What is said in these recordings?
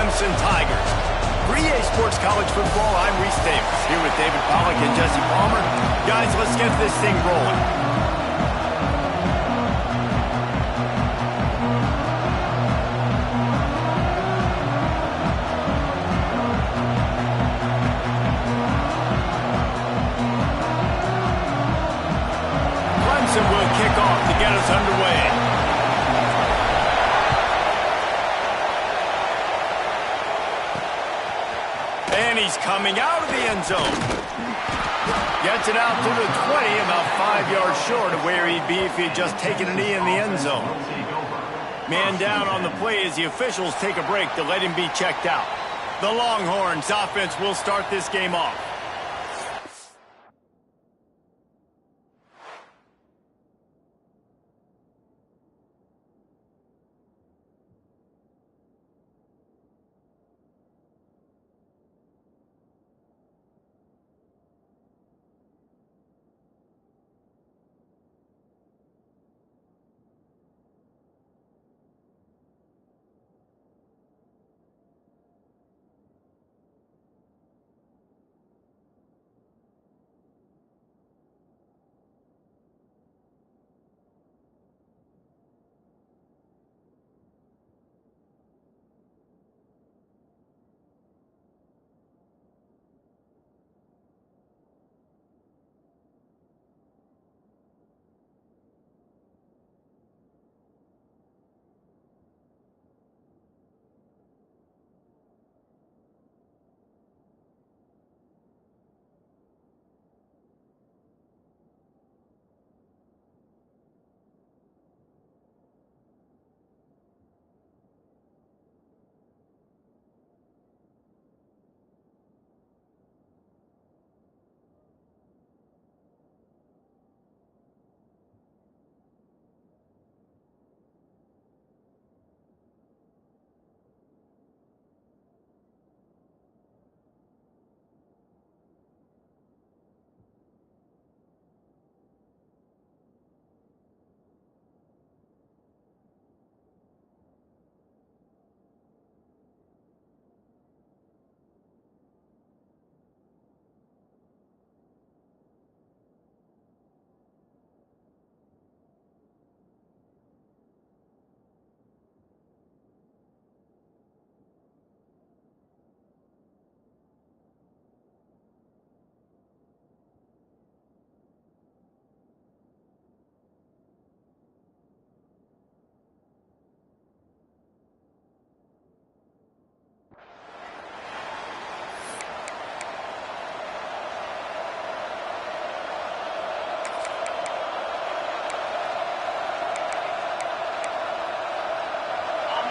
Clemson Tigers. 3A Sports College Football, I'm Reese Davis, here with David Pollack and Jesse Palmer. Guys, let's get this thing rolling. Clemson will kick off to get us underway. And he's coming out of the end zone. Gets it out to the 20, about 5 yards short of where he'd be if he'd just taken a knee in the end zone. Man down on the play as the officials take a break to let him be checked out. The Longhorns offense will start this game off.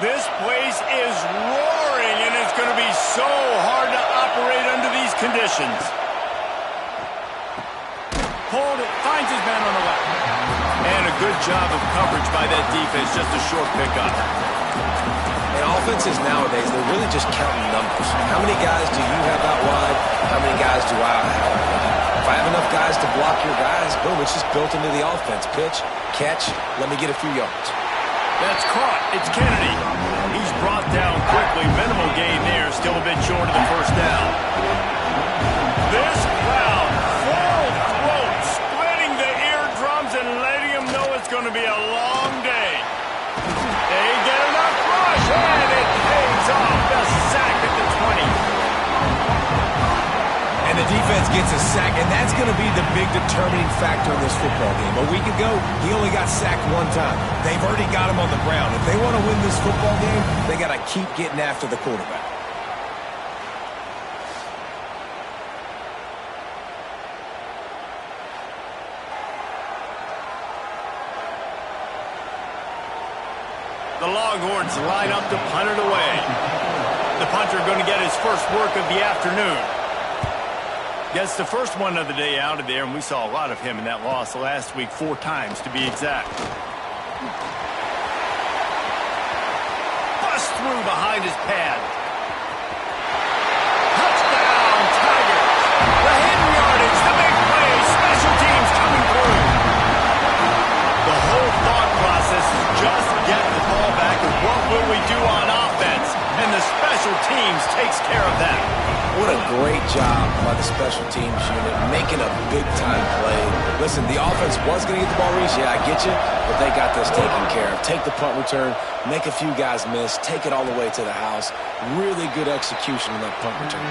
This place is roaring, and it's going to be so hard to operate under these conditions. Hold it, finds his man on the left. And a good job of coverage by that defense, just a short pickup. And offenses nowadays, they're really just counting numbers. How many guys do you have out wide? How many guys do I have out wide? If I have enough guys to block your guys, boom, it's just built into the offense. Pitch, catch, let me get a few yards. That's caught. It's Kennedy. He's brought down quickly. Minimal gain there. Still a bit short of the first down. This crowd, full throat, splitting the eardrums and letting them know it's going to be a long day. They get enough rush, and it pays off. The sack at the 20. And the defense gets a sack, and that's going to be the big determining factor in this football game. A week ago, he only got sacked one time. They've already got him on the ground. If they want to win this football game, they got to keep getting after the quarterback. The Longhorns line up to punt it away. The punter going to get his first work of the afternoon. Gets the first one of the day out of there, and we saw a lot of him in that loss last week, 4 times to be exact. Bust through behind his pad. Touchdown, Tigers. The hidden yardage, the big play, special teams coming through. The whole thought process is just get the ball back, and what will we do on offense? And the special special teams takes care of that. What a great job by the special teams unit, making a big-time play. Listen, the offense was going to get the ball reached. Yeah, I get you, but they got this taken care of. Take the punt return, make a few guys miss, take it all the way to the house. Really good execution on that punt return.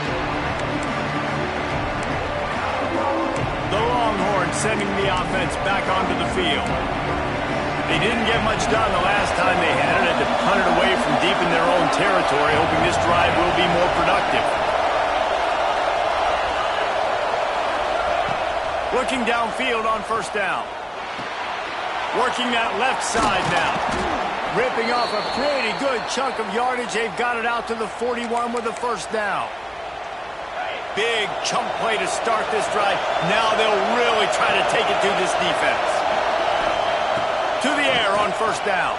The Longhorns sending the offense back onto the field. They didn't get much done the last time they had it, and to punt it away from deep in their own territory, hoping this drive will be more productive. Looking downfield on first down. Working that left side now. Ripping off a pretty good chunk of yardage. They've got it out to the 41 with the first down. Big chunk play to start this drive. Now they'll really try to take it to this defense. To the air on first down.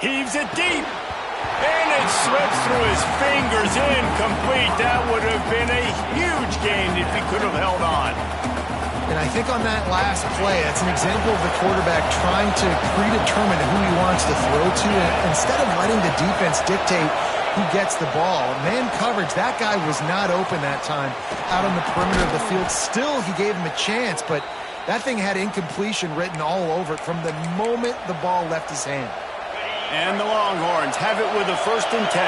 Heaves it deep. And it slips through his fingers. Incomplete. That would have been a huge gain if he could have held on. And I think on that last play, that's an example of the quarterback trying to predetermine who he wants to throw to. And instead of letting the defense dictate who gets the ball, man coverage, that guy was not open that time out on the perimeter of the field. Still, he gave him a chance, but that thing had incompletion written all over it from the moment the ball left his hand. And the Longhorns have it with a 1st and 10.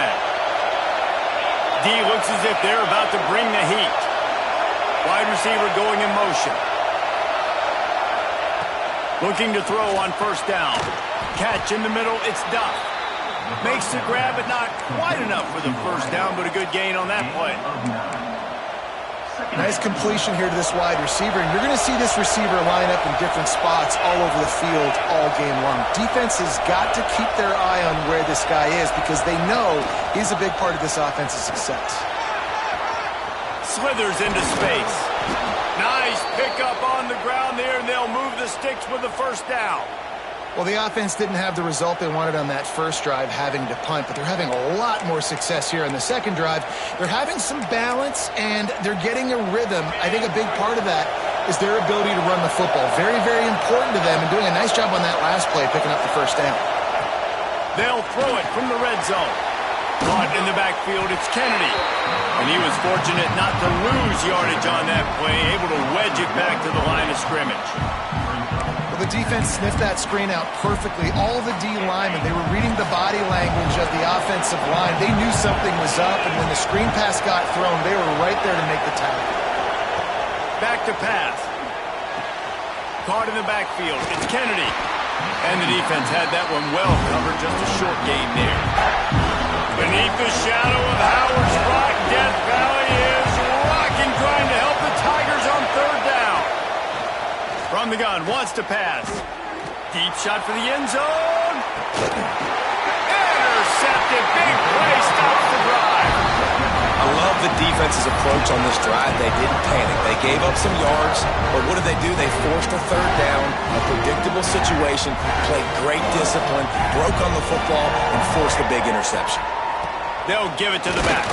D looks as if they're about to bring the heat. Wide receiver going in motion. Looking to throw on first down. Catch in the middle, it's Duff. Makes the grab, but not quite enough for the first down, but a good gain on that play. Nice completion here to this wide receiver, and you're going to see this receiver line up in different spots all over the field all game long. Defense has got to keep their eye on where this guy is because they know he's a big part of this offense's success. Slithers into space. Nice pickup on the ground there, and they'll move the sticks with the first down. Well, the offense didn't have the result they wanted on that first drive, having to punt, but they're having a lot more success here on the second drive. They're having some balance, and they're getting a rhythm. I think a big part of that is their ability to run the football. Very, very important to them, and doing a nice job on that last play, picking up the first down. They'll throw it from the red zone. Caught in the backfield, it's Kennedy. And he was fortunate not to lose yardage on that play, able to wedge it back to the line of scrimmage. Well, the defense sniffed that screen out perfectly. All the D linemen, they were reading the body language of the offensive line. They knew something was up, and when the screen pass got thrown, they were right there to make the tackle. Back to pass. Caught in the backfield, it's Kennedy. And the defense had that one well covered, just a short gain there. Beneath the shadow of Howard's Rock, Death Valley is rocking, trying to help the Tigers on third down. From the gun, wants to pass. Deep shot for the end zone. Intercepted, big play, stops the drive. I love the defense's approach on this drive. They didn't panic. They gave up some yards, but what did they do? They forced a third down, a predictable situation, played great discipline, broke on the football, and forced a big interception. They'll give it to the back.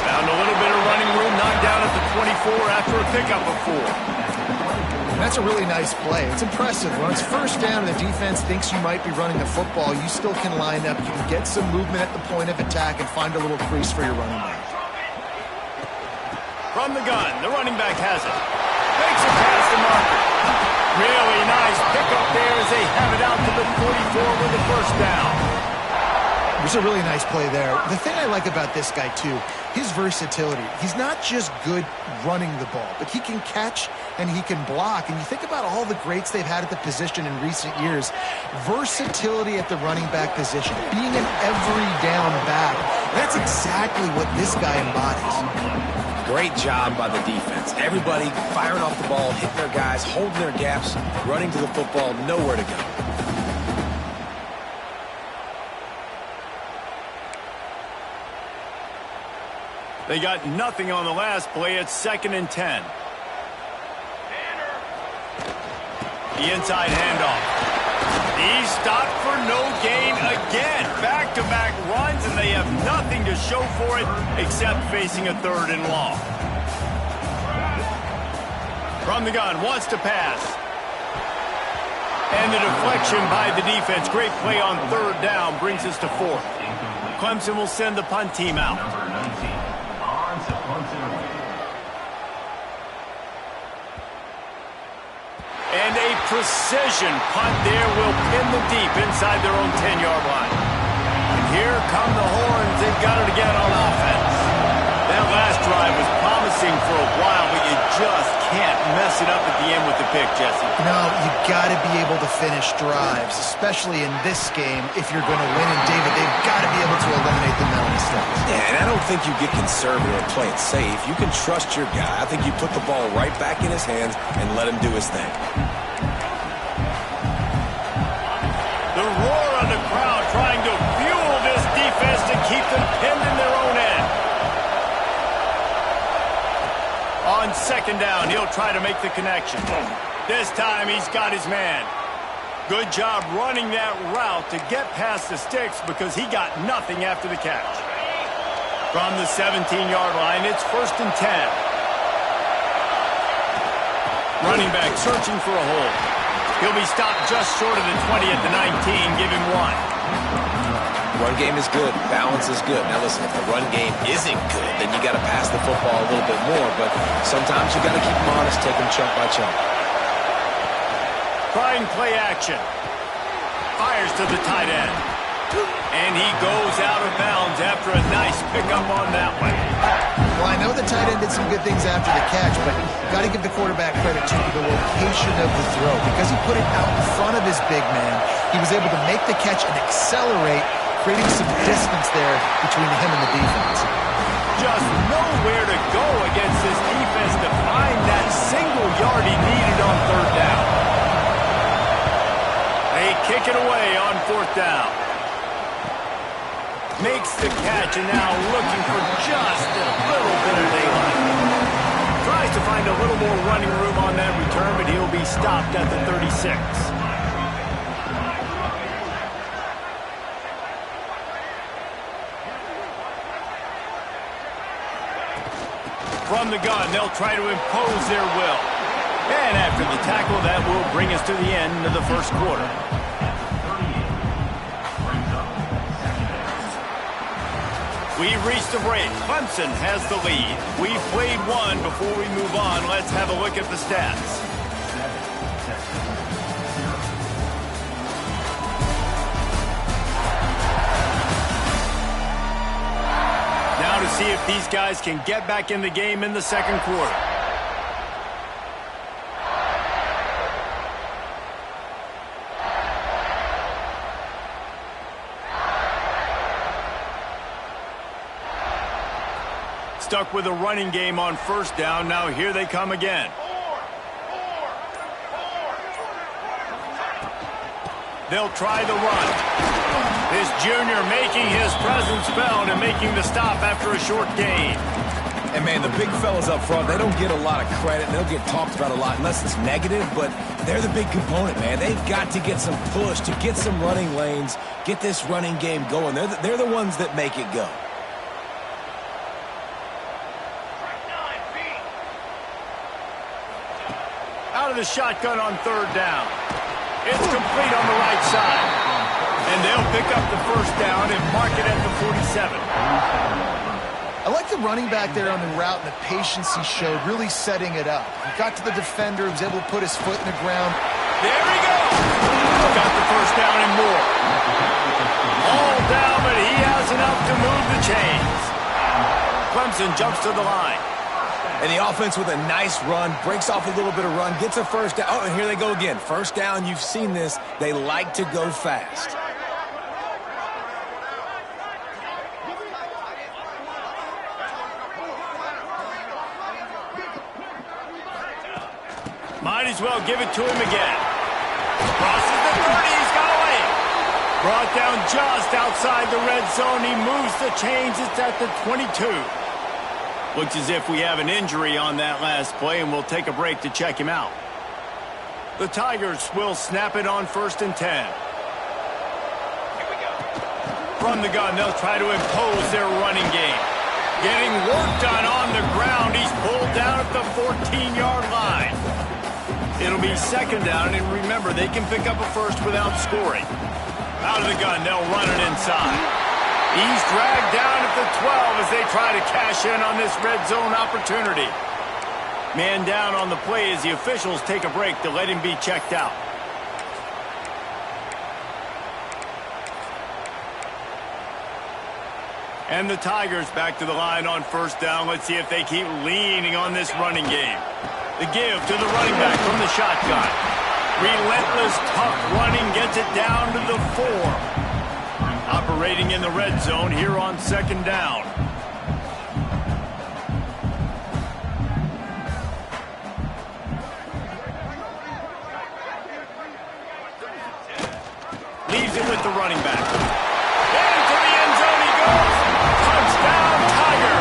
Found a little bit of running room, knocked down at the 24 after a pickup of 4. That's a really nice play. It's impressive. When it's first down and the defense thinks you might be running the football, you still can line up. You can get some movement at the point of attack and find a little crease for your running back. From the gun, the running back has it. Makes it past the marker. Really nice pickup there as they have it out to the 44 with the first down. It was a really nice play there. The thing I like about this guy, too, his versatility. He's not just good running the ball, but he can catch and he can block. And you think about all the greats they've had at the position in recent years. Versatility at the running back position, being an every down back. That's exactly what this guy embodies. Great job by the defense. Everybody firing off the ball, hitting their guys, holding their gaps, running to the football, nowhere to go. They got nothing on the last play. It's 2nd and 10. The inside handoff. He stopped for no gain again. Back-to-back runs, and they have nothing to show for it except facing a 3rd and long. From the gun, wants to pass. And the deflection by the defense. Great play on 3rd down brings us to 4th. Clemson will send the punt team out. Number 19 on to punt it away. And a precision punt there will pin them deep inside their own 10-yard line. And here come the horns. They've got it again on offense. That last drive was promising for a while, but you just can't mess it up at the end with the pick, Jesse. No, you got to be able to finish drives, especially in this game if you're going to win. And, David, they've got to be able to eliminate the mental mistakes. Yeah, and I don't think you get conservative and play it safe. You can trust your guy. I think you put the ball right back in his hands and let him do his thing. The roar of the crowd trying to fuel this defense to keep them pinned in their own end. On second down, he'll try to make the connection. This time, he's got his man. Good job running that route to get past the sticks because he got nothing after the catch. From the 17-yard line, it's 1st and 10. Running back searching for a hole. He'll be stopped just short of the 20 at the 19. Give him 1. Run game is good. Balance is good. Now, listen, if the run game isn't good, then you got to pass the football a little bit more. But sometimes you got to keep them honest, take them chunk by chunk. Trying play action. Fires to the tight end. And he goes out of bounds after a nice pickup on that one. Well, I know the tight end did some good things after the catch, but got to give the quarterback credit to the location of the throw. Because he put it out in front of his big man, he was able to make the catch and accelerate, creating some distance there between him and the defense. Just nowhere to go against this defense to find that single yard he needed on 3rd down. They kick it away on 4th down. Makes the catch and now looking for just a little bit of daylight. Tries to find a little more running room on that return, but he'll be stopped at the 36. From the gun, they'll try to impose their will. And after the tackle, that will bring us to the end of the first quarter. We've reached a break. Clemson has the lead. We've played one. Before we move on, let's have a look at the stats. Now to see if these guys can get back in the game in the second quarter. Stuck with a running game on 1st down. Now here they come again. They'll try the run. This junior making his presence felt and making the stop after a short gain. And, man, the big fellas up front, they don't get a lot of credit. They'll get talked about a lot unless it's negative, but they're the big component, man. They've got to get some push to get some running lanes, get this running game going. They're the ones that make it go. Out of the shotgun on 3rd down. It's complete on the right side. And they'll pick up the 1st down and mark it at the 47. I like the running back there on the route and the patience he showed, really setting it up. He got to the defender, he was able to put his foot in the ground. There he goes! Got the 1st down and more. All down, but he has enough to move the chains. Clemson jumps to the line. And the offense with a nice run, breaks off a little bit of run, gets a 1st down. Oh, and here they go again. 1st down, you've seen this. They like to go fast. Might as well give it to him again. Crosses the 30, he's got away. Brought down just outside the red zone. He moves the chains. It's at the 22. Looks as if we have an injury on that last play, and we'll take a break to check him out. The Tigers will snap it on 1st and 10. Here we go. From the gun, they'll try to impose their running game. Getting work done on the ground. He's pulled down at the 14-yard line. It'll be 2nd down, and remember, they can pick up a 1st without scoring. Out of the gun, they'll run it inside. He's dragged down at the 12 as they try to cash in on this red zone opportunity. Man down on the play as the officials take a break to let him be checked out. And the Tigers back to the line on first down. Let's see if they keep leaning on this running game. The give to the running back from the shotgun. Relentless, tough running gets it down to the 4. Operating in the red zone here on second down. Leaves it with the running back. Into the end zone he goes. Touchdown, Tiger.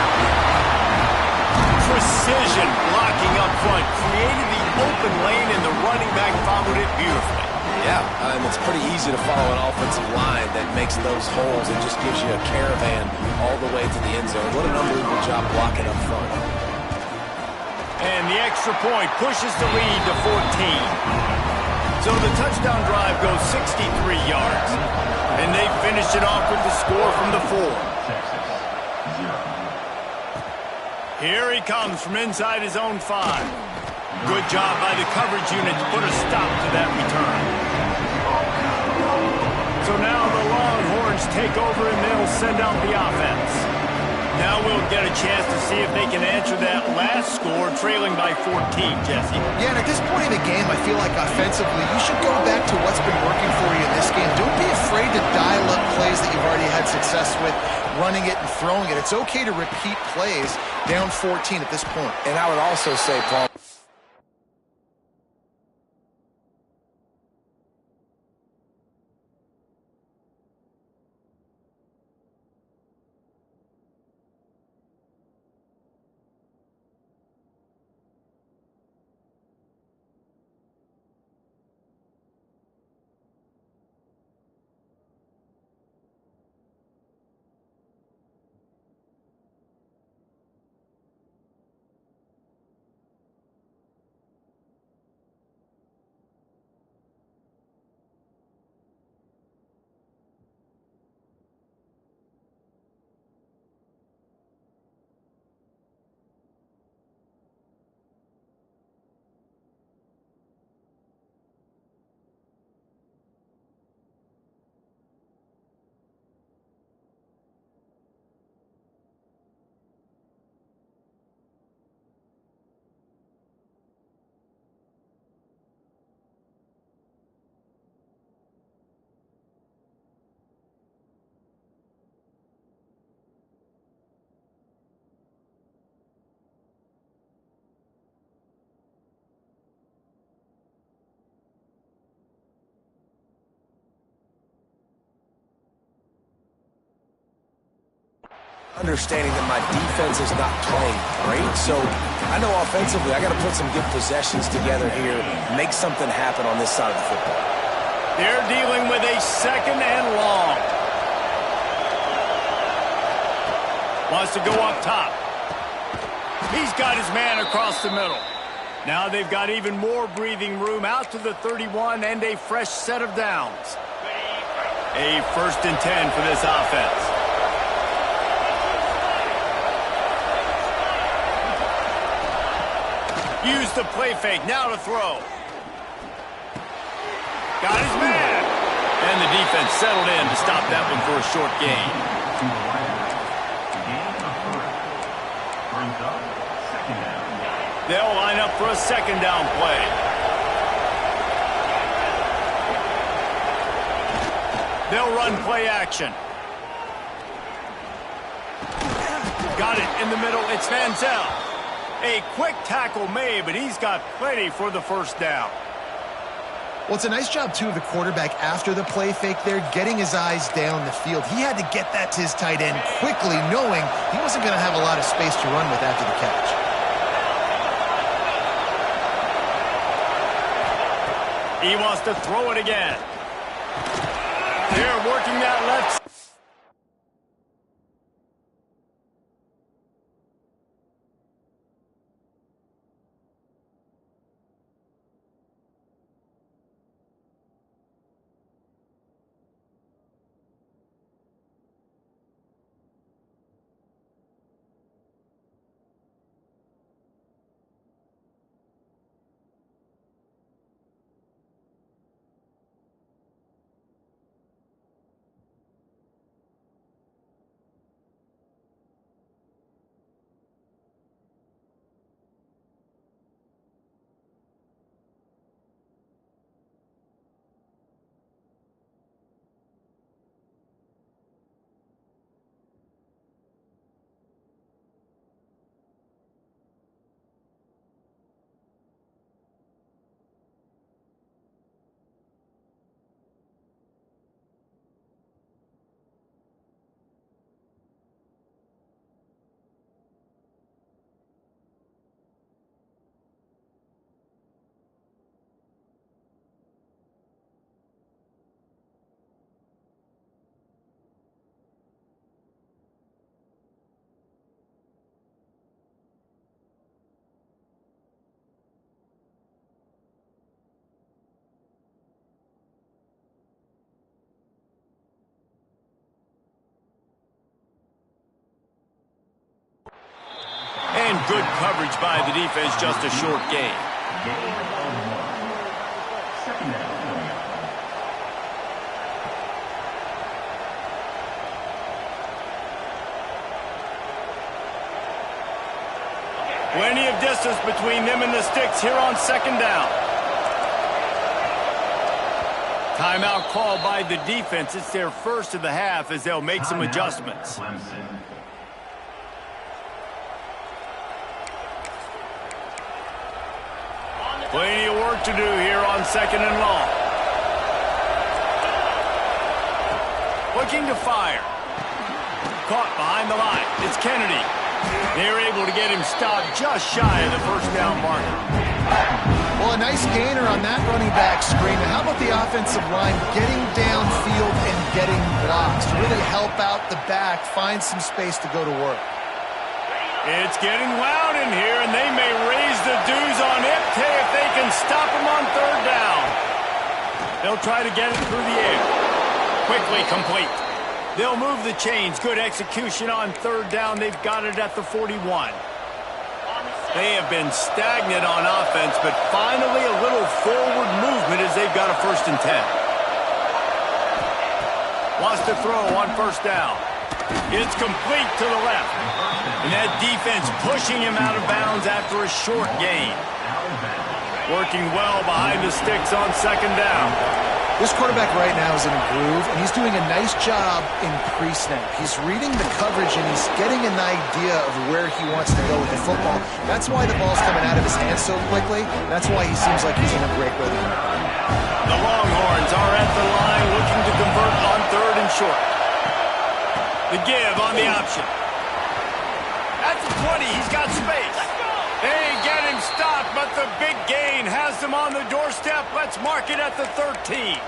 Precision blocking up front. Created the open lane, and the running back followed it beautifully. Yeah, and it's pretty easy to follow an offensive line that makes those holes and just gives you a caravan all the way to the end zone. What an unbelievable job blocking up front. And the extra point pushes the lead to 14. So the touchdown drive goes 63 yards. And they finish it off with the score from the 4. Here he comes from inside his own 5. Good job by the coverage unit to put a stop to that return. So now the Longhorns take over and they'll send out the offense. Now we'll get a chance to see if they can answer that last score, trailing by 14, Jesse. Yeah, and at this point in the game, I feel like offensively, you should go back to what's been working for you in this game. Don't be afraid to dial up plays that you've already had success with, running it and throwing it. It's okay to repeat plays down 14 at this point. And I would also say, Paul, understanding that my defense is not playing great, so I know offensively I got to put some good possessions together here, make something happen on this side of the football. They're dealing with a second and long. Wants to go up top. He's got his man across the middle. Now they've got even more breathing room out to the 31 and a fresh set of downs. A 1st and 10 for this offense. Use the play fake, now to throw. Got his man. And the defense settled in to stop that one for a short gain. They'll line up for a second down play. They'll run play action. Got it in the middle, it's Manziel. A quick tackle made, but he's got plenty for the first down. Well, it's a nice job, too, of the quarterback after the play fake there, getting his eyes down the field. He had to get that to his tight end quickly, knowing he wasn't going to have a lot of space to run with after the catch. He wants to throw it again. They're working that left. good coverage by the defense, just a short gain. Second down. Plenty of distance between them and the sticks here on second down. Timeout called by the defense. It's their first of the half as they'll make some adjustments. Clemson. Plenty of work to do here on second and long. Looking to fire. Caught behind the line. It's Kennedy. They're able to get him stopped just shy of the first down marker. Well, a nice gainer on that running back screen. And how about the offensive line getting downfield and getting blocks to really help out the back, find some space to go to work. It's getting loud in here, and they may raise the dues on Ipte if they can stop him on third down. They'll try to get it through the air. Quickly complete. They'll move the chains. Good execution on third down. They've got it at the 41. They have been stagnant on offense, but finally a little forward movement as they've got a 1st and 10. Wants to throw on first down. It's complete to the left. And that defense pushing him out of bounds after a short gain. Working well behind the sticks on second down. This quarterback right now is in a groove, and he's doing a nice job in pre-snap. He's reading the coverage, and he's getting an idea of where he wants to go with the football. That's why the ball's coming out of his hands so quickly. That's why he seems like he's in a great rhythm. The Longhorns are at the line looking to convert on third and short. The give on the option. At the 20, he's got space. They get him stopped, but the big gain has them on the doorstep. Let's mark it at the 13.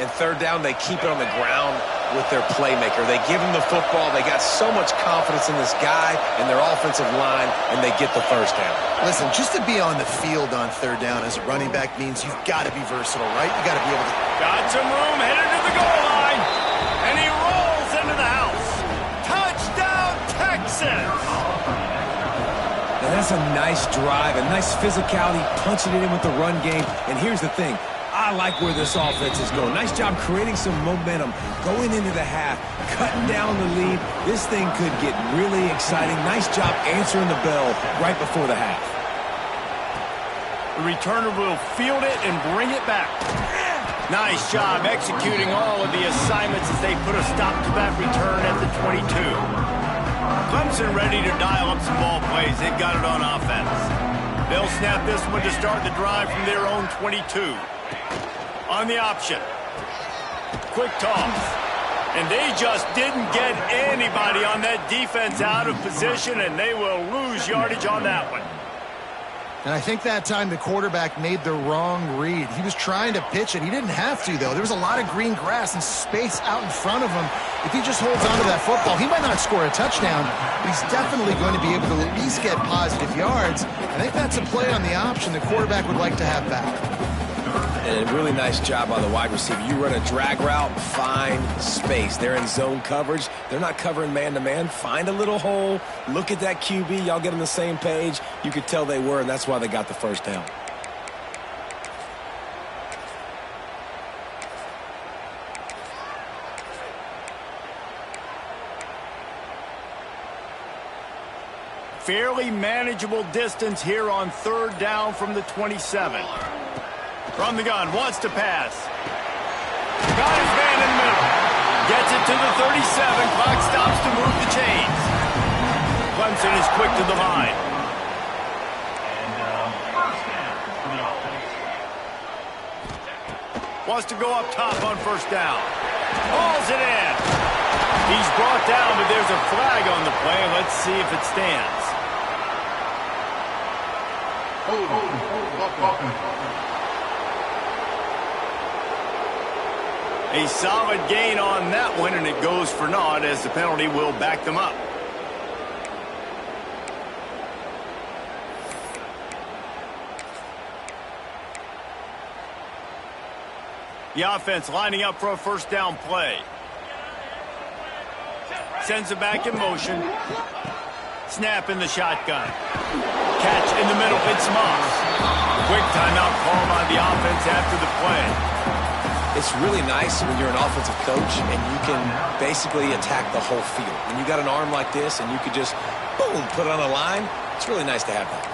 And third down, they keep it on the ground with their playmaker. They give him the football. They got so much confidence in this guy and their offensive line, and they get the first down. Listen, just to be on the field on third down as a running back means you've got to be versatile, right? You got to be able to... Got some room, headed to the goal line, and he rolls into the house. Touchdown, Texas! And that's a nice drive, a nice physicality, punching it in with the run game. And here's the thing. I like where this offense is going. Nice job creating some momentum, going into the half, cutting down the lead. This thing could get really exciting. Nice job answering the bell right before the half. The returner will field it and bring it back. Nice job executing all of the assignments as they put a stop to that return at the 22. Clemson ready to dial up some ball plays. They've got it on offense. They'll snap this one to start the drive from their own 22. On the option. Quick toss. And they just didn't get anybody on that defense out of position, and they will lose yardage on that one. And I think that time the quarterback made the wrong read. He was trying to pitch it. He didn't have to, though. There was a lot of green grass and space out in front of him. If he just holds on to that football, he might not score a touchdown, but he's definitely going to be able to at least get positive yards. I think that's a play on the option the quarterback would like to have back. And a really nice job by the wide receiver. You run a drag route, find space. They're in zone coverage. They're not covering man-to-man. Find a little hole. Look at that QB. Y'all get on the same page. You could tell they were, and that's why they got the first down. Fairly manageable distance here on third down from the 27. From the gun, wants to pass. Got his man in the middle. Gets it to the 37. Clock stops to move the chains. Clemson is quick to the line. And first down for the offense. Wants to go up top on first down. Hauls it in. He's brought down, but there's a flag on the play. Let's see if it stands. A solid gain on that one, and it goes for naught as the penalty will back them up. The offense lining up for a first down play. Sends it back in motion. Snap in the shotgun. Catch in the middle. It's Moss. Quick timeout called on the offense after the play. It's really nice when you're an offensive coach and you can basically attack the whole field. When you got an arm like this and you could just, boom, put it on a line, it's really nice to have that.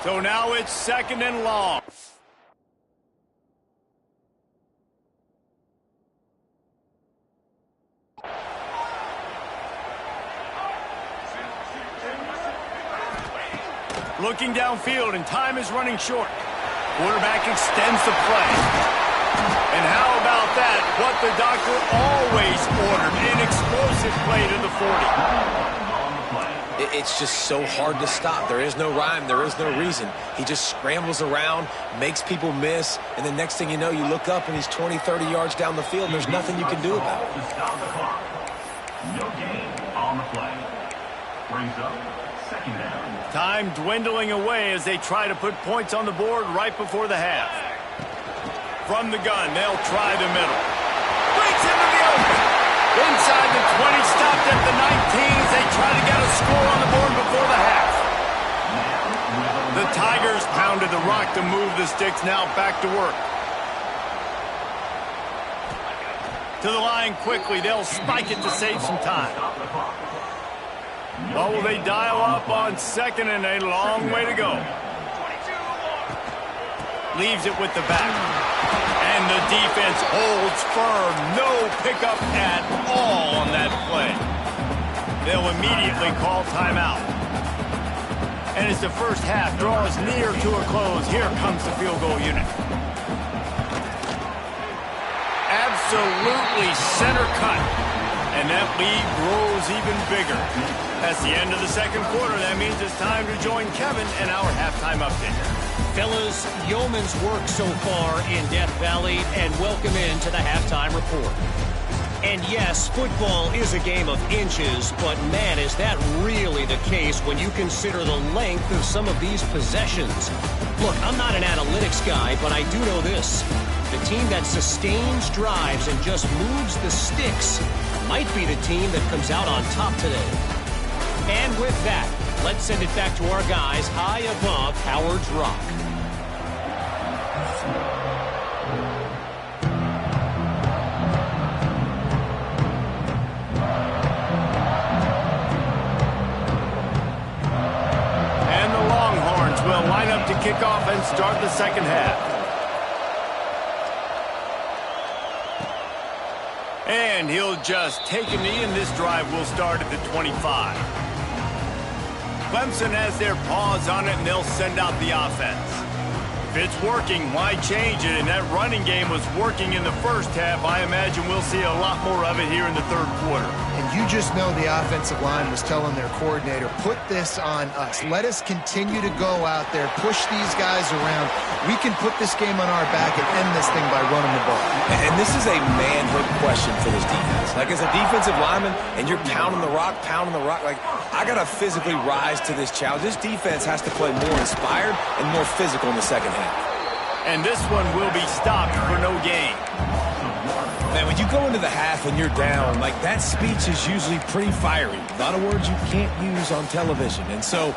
So now it's 2nd and long. Looking downfield, and time is running short. Quarterback extends the play. And how about that? What the doctor always ordered, an explosive play to the 40. It's just so hard to stop. There is no rhyme. There is no reason. He just scrambles around, makes people miss, and the next thing you know, you look up and he's 20, 30 yards down the field, and there's nothing you can do about it. Stop the clock. No gain on the play. Brings up 2nd down. Time dwindling away as they try to put points on the board right before the half. From the gun, they'll try the middle. Breaks into the open. Inside the 20, stopped at the 19 as they try to get a score on the board before the half. The Tigers pounded the rock to move the sticks, now back to work. To the line quickly, they'll spike it to save some time. Well, will they dial up on 2nd and a long way to go? Leaves it with the back. And the defense holds firm. No pickup at all on that play. They'll immediately call timeout. And as the first half draws near to a close, here comes the field goal unit. Absolutely center cut. And that lead grows even bigger. That's the end of the 2nd quarter. That means it's time to join Kevin and our halftime update. Fellas, yeoman's work so far in Death Valley, and welcome into the halftime report. And yes, football is a game of inches, but man, is that really the case when you consider the length of some of these possessions. Look, I'm not an analytics guy, but I do know this. The team that sustains drives and just moves the sticks might be the team that comes out on top today. And with that, let's send it back to our guys high above Howard's Rock. And the Longhorns will line up to kick off and start the 2nd half. And he'll just take a knee, and this drive will start at the 25. Clemson has their paws on it, and they'll send out the offense. If it's working, why change it? And that running game was working in the first half. I imagine we'll see a lot more of it here in the 3rd quarter. And you just know the offensive line was telling their coordinator, put this on us. Let us continue to go out there, push these guys around. We can put this game on our back and end this thing by running the ball. And this is a manhood question for this defense. Like, as a defensive lineman, and you're pounding the rock, like, I got to physically rise to this challenge. This defense has to play more inspired and more physical in the 2nd half. And this one will be stopped for no gain. Man, when you go into the half and you're down, like, that speech is usually pretty fiery. A lot of words you can't use on television. And so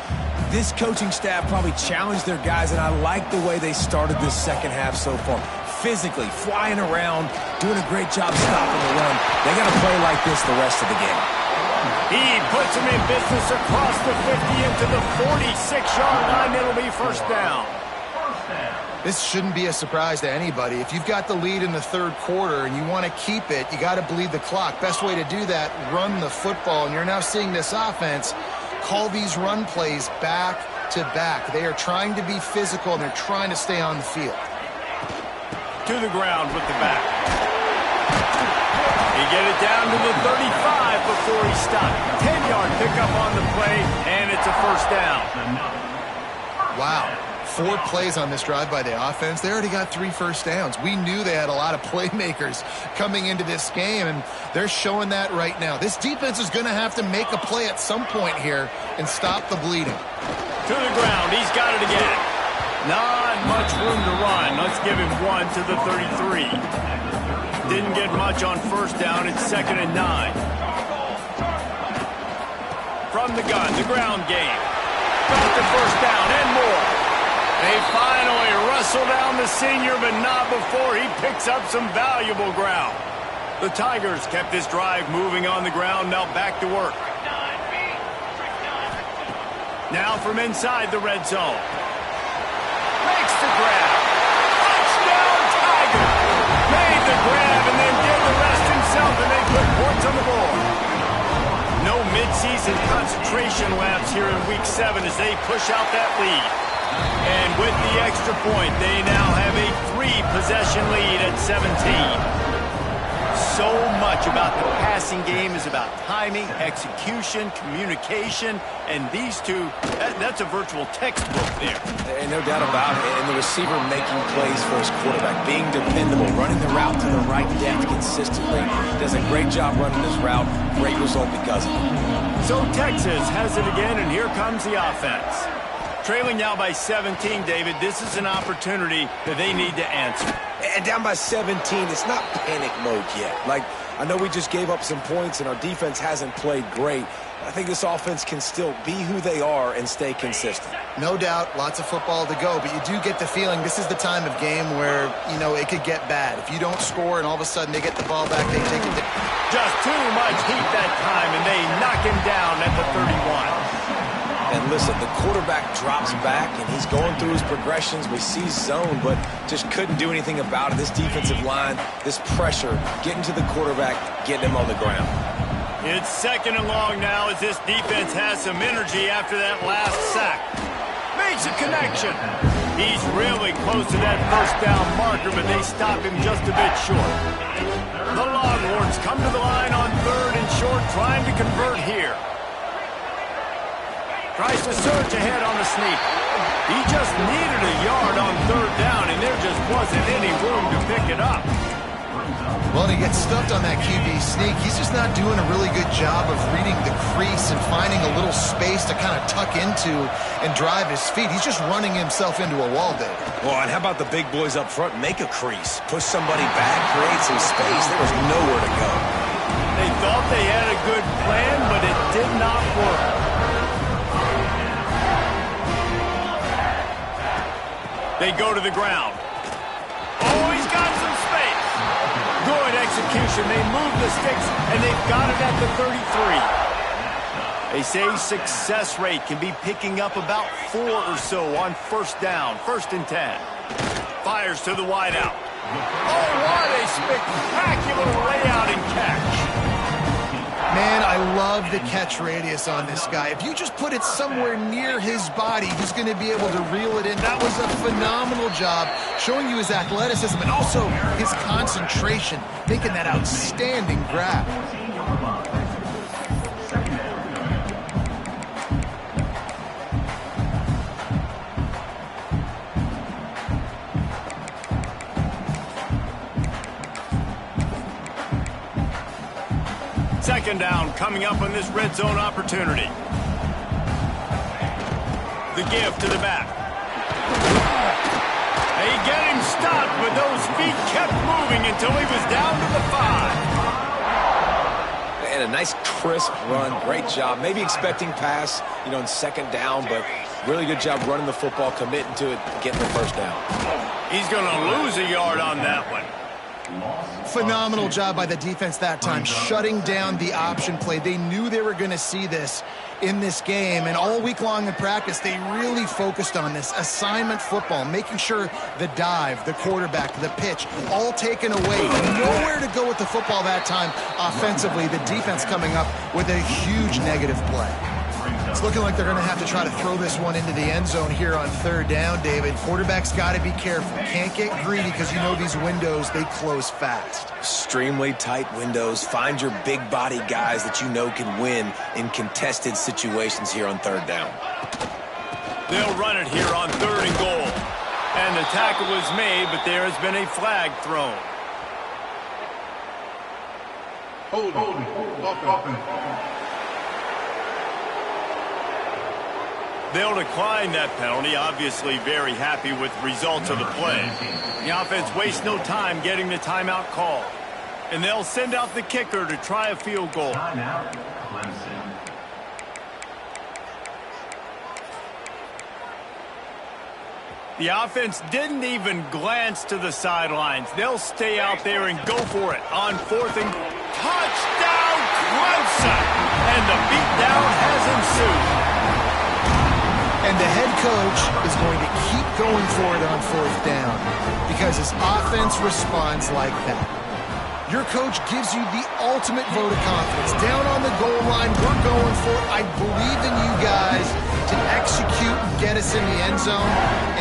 this coaching staff probably challenged their guys, and I like the way they started this 2nd half so far. Physically, flying around, doing a great job stopping the run. They got to play like this the rest of the game. He puts him in business across the 50 into the 46-yard line. It'll be 1st down. This shouldn't be a surprise to anybody. If you've got the lead in the 3rd quarter and you want to keep it, you got to bleed the clock. Best way to do that, run the football. And you're now seeing this offense call these run plays back to back. They are trying to be physical, and they're trying to stay on the field. To the ground with the back. He get it down to the 35 before he stopped. 10-yard pickup on the play, and it's a 1st down. Wow. 4 plays on this drive by the offense. They already got 3 first downs. We knew they had a lot of playmakers coming into this game, and they're showing that right now. This defense is going to have to make a play at some point here and stop the bleeding. To the ground. He's got it again. Not much room to run. Let's give him 1 to the 33. Didn't get much on 1st down. It's 2nd and 9. from the gun, the ground game. Got the first down and more. They finally wrestle down the senior, but not before he picks up some valuable ground. The Tigers kept this drive moving on the ground, now back to work. Now from inside the red zone. Makes the grab. Touchdown, Tiger! Made the grab and then did the rest himself, and they put points on the board. No midseason concentration lapse here in Week 7 as they push out that lead. And with the extra point, they now have a 3-possession lead at 17. So much about the passing game is about timing, execution, communication, and these two, that's a virtual textbook there. And no doubt about it. And the receiver making plays for his quarterback, being dependable, running the route to the right depth consistently. Does a great job running this route. Great result because of it. So Texas has it again, and here comes the offense. Trailing now by 17, David, this is an opportunity that they need to answer. And down by 17, it's not panic mode yet. Like, I know we just gave up some points and our defense hasn't played great. I think this offense can still be who they are and stay consistent. No doubt, lots of football to go, but you do get the feeling this is the time of game where, you know, it could get bad. If you don't score and all of a sudden they get the ball back, they take it. Just too much heat that time, and they knock him down at the 31. And listen, the quarterback drops back, and he's going through his progressions. We see zone, but just couldn't do anything about it. This defensive line, this pressure, getting to the quarterback, getting him on the ground. It's 2nd and long now as this defense has some energy after that last sack. Makes a connection. He's really close to that first down marker, but they stop him just a bit short. The Longhorns come to the line on 3rd and short, trying to convert here. Tries to surge ahead on the sneak. He just needed a yard on 3rd down, and there just wasn't any room to pick it up. Well, and he gets stuffed on that QB sneak. He's just not doing a really good job of reading the crease and finding a little space to kind of tuck into and drive his feet. He's just running himself into a wall there. Well, and how about the big boys up front? Make a crease. Push somebody back, create some space. There was nowhere to go. They thought they had a good plan, but it did not work. They go to the ground. Oh, he's got some space. Good execution. They move the sticks, and they've got it at the 33. They say success rate can be picking up about 4 or so on 1st down, 1st and 10. Fires to the wideout. Oh, what a spectacular layout and catch. Man, I love the catch radius on this guy. If you just put it somewhere near his body, he's going to be able to reel it in. That was a phenomenal job showing you his athleticism and also his concentration, making that outstanding grab. Second down coming up on this red zone opportunity. The give to the back. They get him stopped, but those feet kept moving until he was down to the 5. And a nice crisp run. Great job. Maybe expecting pass, you know, in 2nd down, but really good job running the football, committing to it, getting the 1st down. He's going to lose a yard on that one. Phenomenal job by the defense that time, shutting down the option play. They knew they were going to see this in this game, and all week long in practice, they really focused on this assignment football, making sure the dive, the quarterback, the pitch, all taken away. Nowhere to go with the football that time offensively. The defense coming up with a huge negative play. It's looking like they're going to have to try to throw this one into the end zone here on 3rd down, David. Quarterback's got to be careful. Can't get greedy because you know these windows, they close fast. Extremely tight windows. Find your big body guys that you know can win in contested situations here on 3rd down. They'll run it here on 3rd and goal. And the tackle was made, but there has been a flag thrown. Holding. They'll decline that penalty, obviously very happy with the results of the play. The offense wastes no time getting the timeout call. And they'll send out the kicker to try a field goal. Timeout, Clemson. The offense didn't even glance to the sidelines. They'll stay out there and go for it on 4th and touchdown Clemson. And the beatdown has ensued. And the head coach is going to keep going for it on 4th down because his offense responds like that. Your coach gives you the ultimate vote of confidence. Down on the goal line, we're going for it. I believe in you guys to execute and get us in the end zone,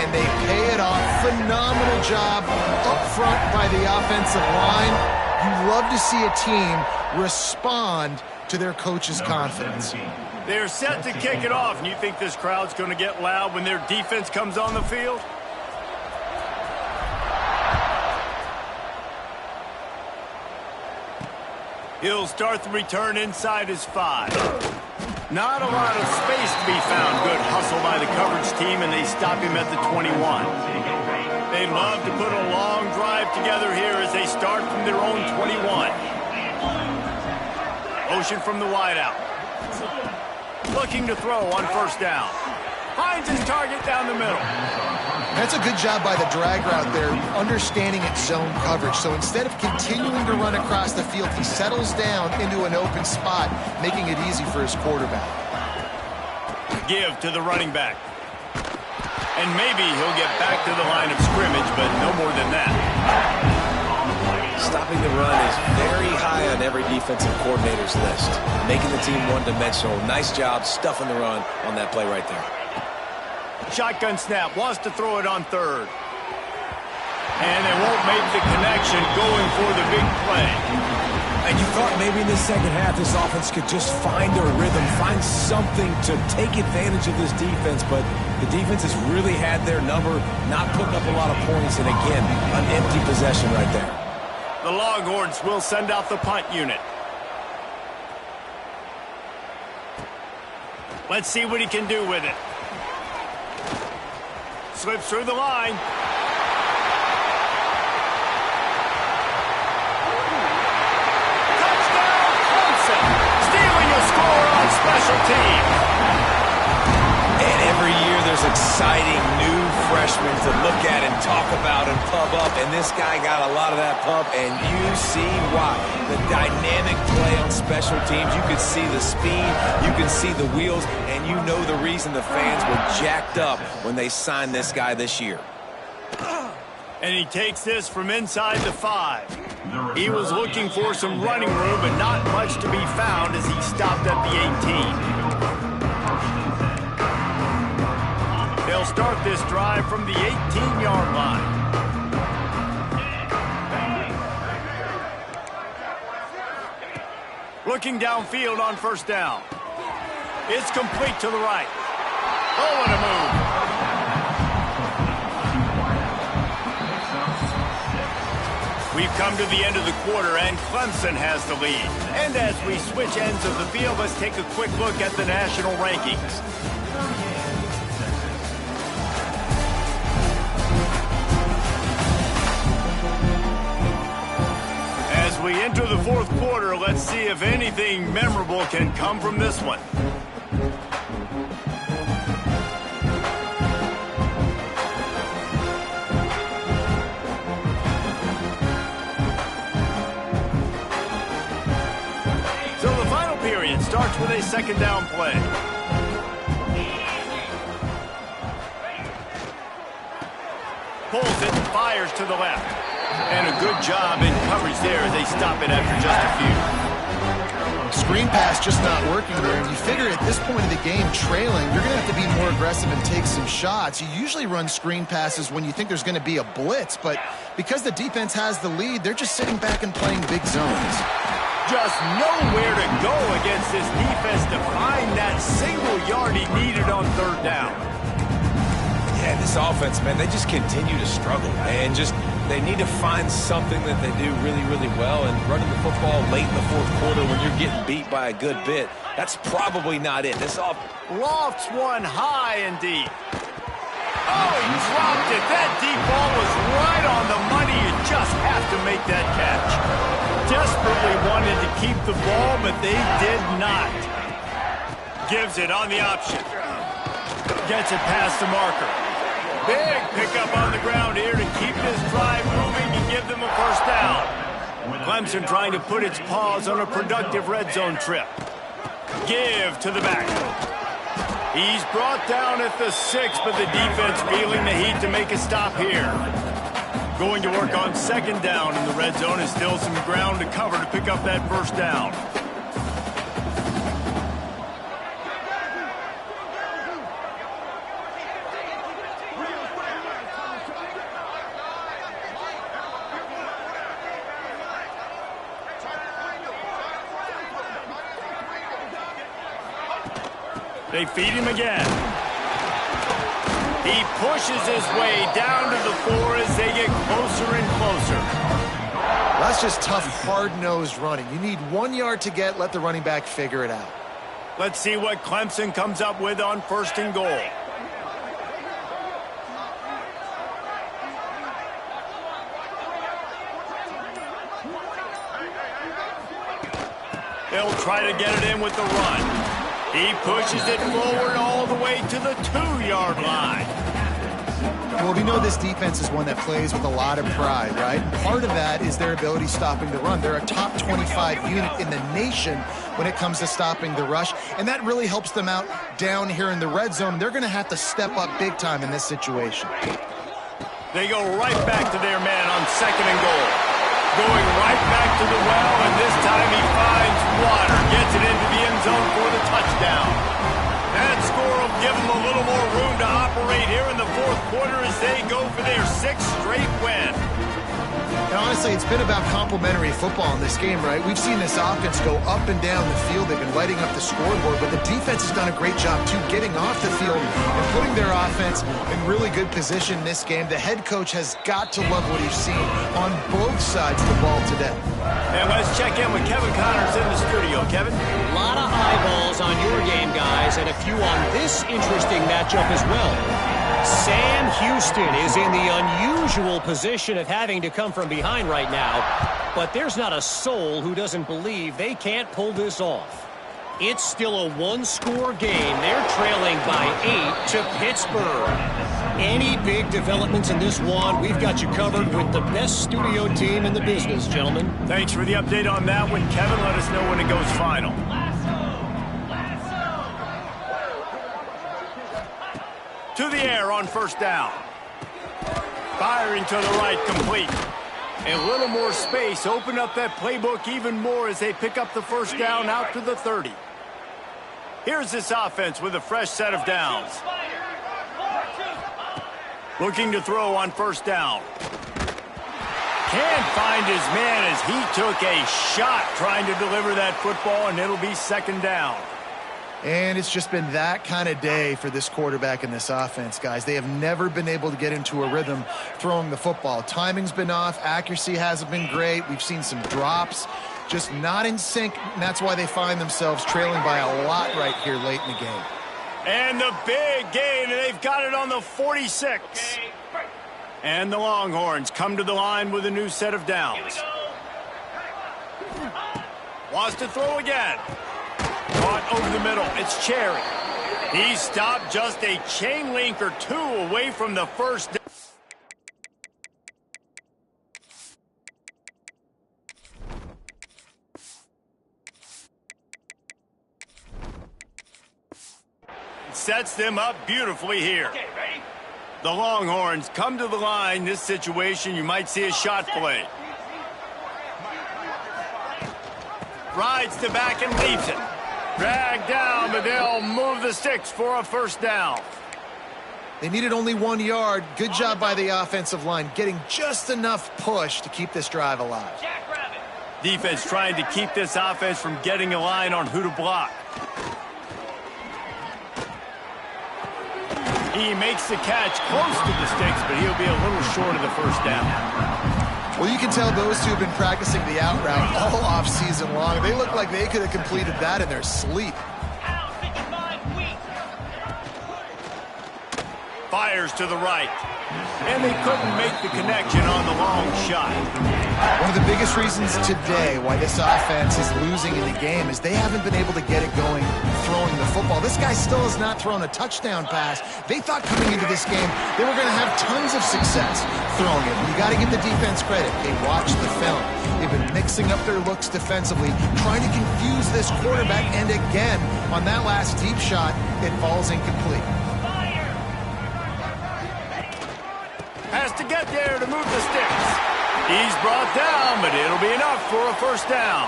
and they pay it off. Phenomenal job up front by the offensive line. You love to see a team respond to their coach's confidence. They're set to kick it off, and you think this crowd's going to get loud when their defense comes on the field? He'll start the return inside his 5. Not a lot of space to be found. Good hustle by the coverage team, and they stop him at the 21. They love to put a long drive together here as they start from their own 21. Motion from the wideout. Looking to throw on 1st down. Finds his target down the middle. That's a good job by the drag route there, understanding its zone coverage. So instead of continuing to run across the field, he settles down into an open spot, making it easy for his quarterback. Give to the running back. And maybe he'll get back to the line of scrimmage, but no more than that. Stopping the run is very high on every defensive coordinator's list. Making the team one-dimensional. Nice job stuffing the run on that play right there. Shotgun snap, wants to throw it on 3rd. And they won't make the connection, going for the big play. And you thought maybe in the second half this offense could just find their rhythm, find something to take advantage of this defense, but the defense has really had their number, not putting up a lot of points, and again, an empty possession right there. The Longhorns will send out the punt unit. Let's see what he can do with it. Slips through the line. Touchdown, Clemson! Stealing a score on special teams. And every year there's exciting new freshmen to look at and talk about and pub up. And this guy got a lot of that pub, and you see why. The dynamic play on special teams. You can see the speed. You can see the wheels. And you know the reason the fans were jacked up when they signed this guy this year. And he takes this from inside the 5. He was looking for some running room, but not much to be found as he stopped at the 18. They'll start this drive from the 18-yard line. Looking downfield on 1st down. It's complete to the right. Oh, what a move. We've come to the end of the quarter, and Clemson has the lead. And as we switch ends of the field, let's take a quick look at the national rankings. As we enter the 4th quarter, let's see if anything memorable can come from this one. So the final period starts with a 2nd down play. Pulls it and fires to the left. And a good job in coverage there as they stop it after just a few. Screen pass just not working there. And you figure at this point of the game, trailing, you're going to have to be more aggressive and take some shots. You usually run screen passes when you think there's going to be a blitz. But because the defense has the lead, they're just sitting back and playing big zones. Just nowhere to go against this defense to find that single yard he needed on 3rd down. Yeah, this offense, man, they just continue to struggle. And just they need to find something that they do really, really well. And running the football late in the 4th quarter when you're getting beat by a good bit, that's probably not it. This lofts one high and deep. Oh, he dropped it. That deep ball was right on the money. You just have to make that catch. Desperately wanted to keep the ball, but they did not. Gives it on the option. Gets it past the marker. Big pickup on the ground here to keep this drive moving and give them a first down. Clemson trying to put its paws on a productive red zone trip. Give to the back. He's brought down at the 6, but the defense feeling the heat to make a stop here. Going to work on second down in the red zone, and still some ground to cover to pick up that first down. They feed him again. He pushes his way down to the 4 as they get closer and closer. That's just tough, hard-nosed running. You need 1 yard to get, let the running back figure it out. Let's see what Clemson comes up with on 1st and goal. They'll try to get it in with the run. He pushes it forward all the way to the 2-yard line. Well, we know this defense is one that plays with a lot of pride, right? Part of that is their ability stopping the run. They're a top 25 unit in the nation when it comes to stopping the rush, and that really helps them out down here in the red zone. They're going to have to step up big time in this situation. They go right back to their man on 2nd and goal. Going right back to the well, and this time he finds water. Gets it into the end zone for the touchdown. That score will give them a little more room to operate here in the 4th quarter as they go for their 6th straight win. And honestly, it's been about complementary football in this game, right? We've seen this offense go up and down the field. They've been lighting up the scoreboard, but the defense has done a great job, too, getting off the field and putting their offense in really good position in this game. The head coach has got to love what he's seen on both sides of the ball today. And let's check in with Kevin Connors in the studio. Kevin? A lot of eyeballs on your game, guys, and a few on this interesting matchup as well. Sam Houston is in the unusual position of having to come from behind right now, but there's not a soul who doesn't believe they can't pull this off. It's still a one-score game. They're trailing by 8 to Pittsburgh. Any big developments in this one, we've got you covered with the best studio team in the business, gentlemen. Thanks for the update on that one, Kevin. Let us know when it goes final. To the air on 1st down. Firing to the right, complete. A little more space, open up that playbook even more as they pick up the first down out to the 30. Here's this offense with a fresh set of downs. Looking to throw on 1st down. Can't find his man as he took a shot trying to deliver that football, and it'll be 2nd down. And it's just been that kind of day for this quarterback and this offense, guys. They have never been able to get into a rhythm throwing the football. Timing's been off. Accuracy hasn't been great. We've seen some drops, just not in sync, and that's why they find themselves trailing by a lot right here late in the game. And the big gain, and they've got it on the 46. And the Longhorns come to the line with a new set of downs. Wants to throw again. Caught over the middle. It's Cherry. He stopped just a chain link or 2 away from the first down. Sets them up beautifully here. Okay, ready? The Longhorns come to the line. This situation, you might see a shot play. Rides to back and leaves it. Dragged down, but they'll move the sticks for a first down. They needed only 1 yard. Good job by the offensive line, getting just enough push to keep this drive alive. Defense trying to keep this offense from getting a line on who to block. He makes the catch close to the sticks, but he'll be a little short of the first down. Well, you can tell those two have been practicing the out route all off-season long. They look like they could have completed that in their sleep. Fires to the right. And they couldn't make the connection on the long shot. One of the biggest reasons today why this offense is losing in the game is they haven't been able to get it going throwing the football. This guy still has not thrown a touchdown pass. They thought coming into this game they were going to have tons of success throwing it. You got to give the defense credit. They watched the film. They've been mixing up their looks defensively, trying to confuse this quarterback, and again, on that last deep shot, it falls incomplete. Has to get there to move the sticks. He's brought down, but it'll be enough for a first down.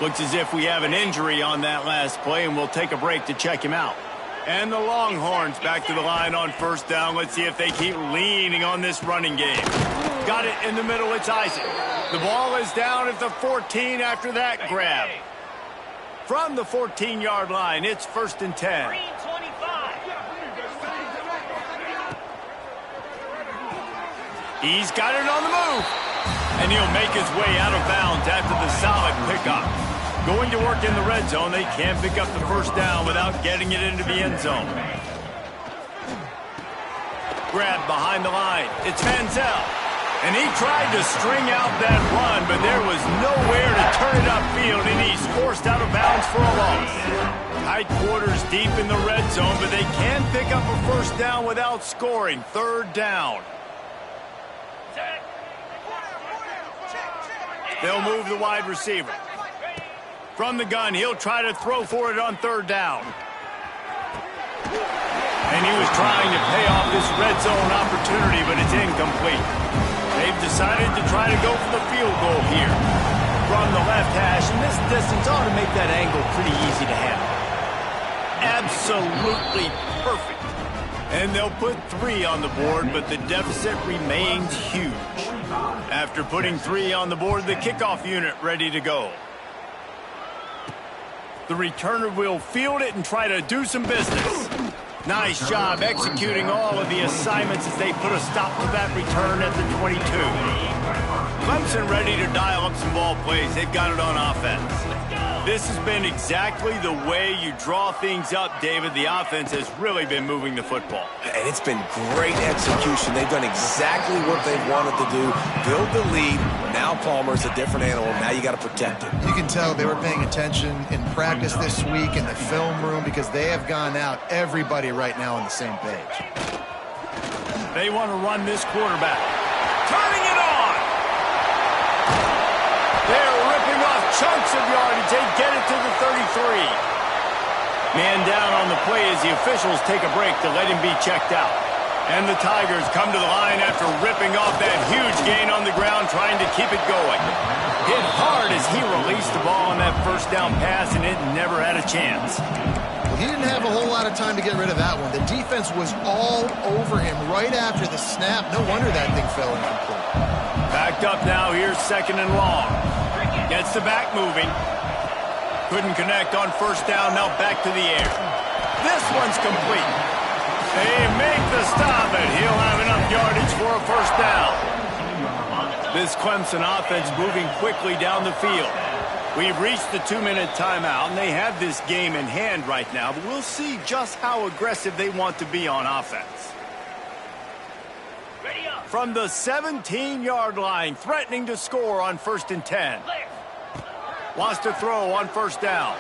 Looks as if we have an injury on that last play, and we'll take a break to check him out. And the Longhorns back to the line on first down. Let's see if they keep leaning on this running game. Got it in the middle. It's Isaac. The ball is down at the 14 after that grab. From the 14-yard line, it's 1st and 10. He's got it on the move. And he'll make his way out of bounds after the solid pickup. Going to work in the red zone. They can't pick up the first down without getting it into the end zone. Grab behind the line. It's Manziel. And he tried to string out that run, but there was nowhere to turn it upfield, and he's forced out of bounds for a loss. Tight quarters deep in the red zone, but they can pick up a first down without scoring. 3rd down. They'll move the wide receiver. From the gun, he'll try to throw for it on 3rd down. And he was trying to pay off this red zone opportunity, but it's incomplete. They've decided to try to go for the field goal here. From the left hash, and this distance ought to make that angle pretty easy to handle. Absolutely perfect. And they'll put 3 on the board, but the deficit remains huge. After putting 3 on the board, the kickoff unit ready to go. The returner will field it and try to do some business. Nice job executing all of the assignments as they put a stop to that return at the 22. Clemson ready to dial up some ball plays. They've got it on offense. This has been exactly the way you draw things up, David. The offense has really been moving the football. And it's been great execution. They've done exactly what they wanted to do. Build the lead. Now Palmer's a different animal. Now you got to protect it. You can tell they were paying attention in practice this week in the film room because they have gone out, everybody right now on the same page. They want to run this quarterback. Turning it on! They're ripping off chunks of yardage. They get it to the 33. Man down on the play as the officials take a break to let him be checked out. And the Tigers come to the line after ripping off that huge gain on the ground, trying to keep it going. Hit hard as he released the ball on that first down pass, and it never had a chance. Well, he didn't have a whole lot of time to get rid of that one. The defense was all over him right after the snap. No wonder that thing fell incomplete. Backed up now. Here's 2nd and long. Gets the back moving. Couldn't connect on first down. Now back to the air. This one's complete. They make the stop, and he'll have enough yardage for a first down. This Clemson offense moving quickly down the field. We've reached the 2-minute timeout, and they have this game in hand right now, but we'll see just how aggressive they want to be on offense. From the 17-yard line, threatening to score on 1st and 10. Wants to throw on first down.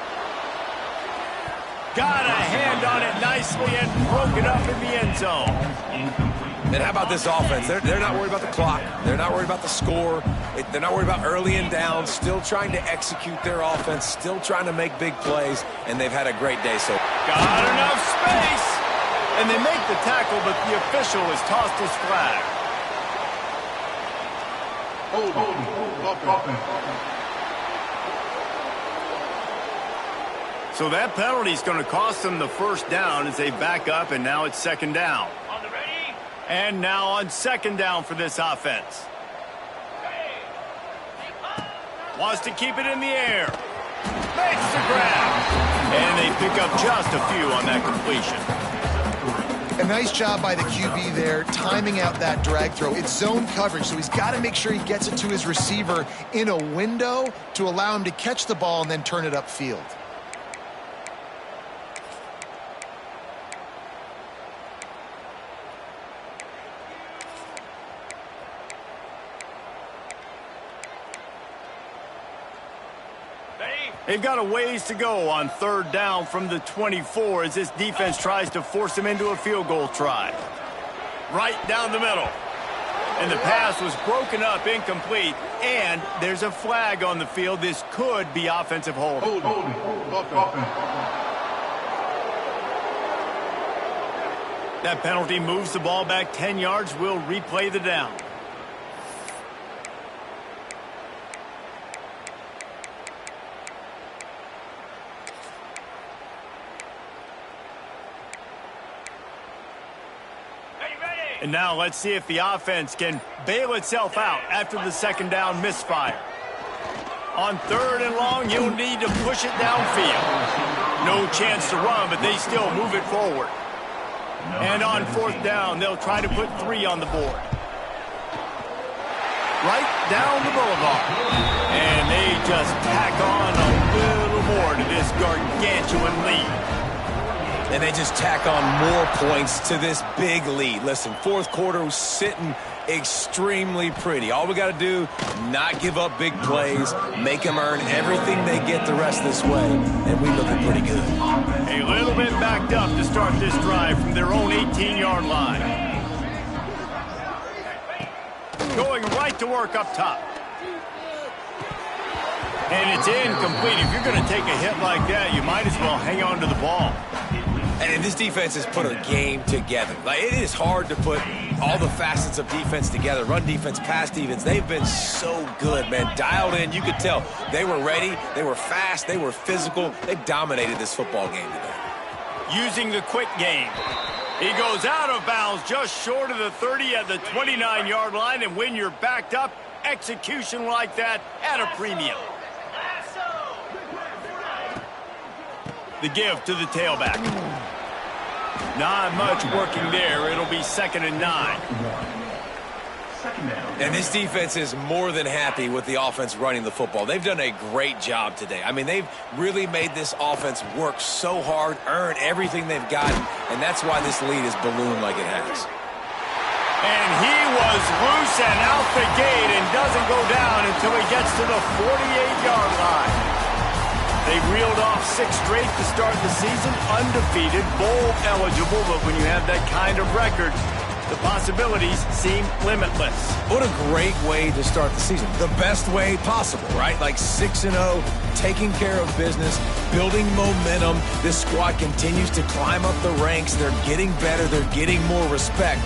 Got a hand on it nicely and broke it up in the end zone. And how about this offense? They're not worried about the clock. They're not worried about the score. They're not worried about early and down. Still trying to execute their offense. Still trying to make big plays. And they've had a great day so far. Got enough space. And they make the tackle, but the official has tossed his flag. So that penalty is going to cost them the first down as they back up, and now it's 2nd down. And now on 2nd down for this offense. Wants to keep it in the air. Makes the grab. And they pick up just a few on that completion. A nice job by the QB there, timing out that drag throw. It's zone coverage, so he's got to make sure he gets it to his receiver in a window to allow him to catch the ball and then turn it upfield. They've got a ways to go on 3rd down from the 24 as this defense tries to force them into a field goal try. Right down the middle. And the pass was broken up, incomplete, and there's a flag on the field. This could be offensive holding. That penalty moves the ball back 10 yards. We'll replay the down. And now let's see if the offense can bail itself out after the 2nd down misfire. On 3rd and long, you'll need to push it downfield. No chance to run, but they still move it forward. And on 4th down, they'll try to put 3 on the board. Right down the boulevard. And they just tack on a little more to this gargantuan lead. And they just tack on more points to this big lead. Listen, 4th quarter was sitting extremely pretty. All we got to do, not give up big plays, make them earn everything they get the rest of this way, and we looking pretty good. A little bit backed up to start this drive from their own 18-yard line. Going right to work up top. And it's incomplete. If you're going to take a hit like that, you might as well hang on to the ball. And this defense has put a game together. Like, it is hard to put all the facets of defense together. Run defense, pass defense. They've been so good, man. Dialed in. You could tell they were ready. They were fast. They were physical. They dominated this football game today. Using the quick game. He goes out of bounds just short of the 30 at the 29-yard line. And when you're backed up, execution like that at a premium. The give to the tailback. Not much working there. It'll be 2nd and 9. And this defense is more than happy with the offense running the football. They've done a great job today. I mean, they've really made this offense work so hard, earn everything they've gotten, and that's why this lead is ballooned like it has. And he was loose and out the gate and doesn't go down until he gets to the 48-yard line. They reeled off 6 straight to start the season, undefeated, bowl eligible, but when you have that kind of record, the possibilities seem limitless. What a great way to start the season. The best way possible, right? Like 6-0, taking care of business, building momentum. This squad continues to climb up the ranks. They're getting better. They're getting more respect.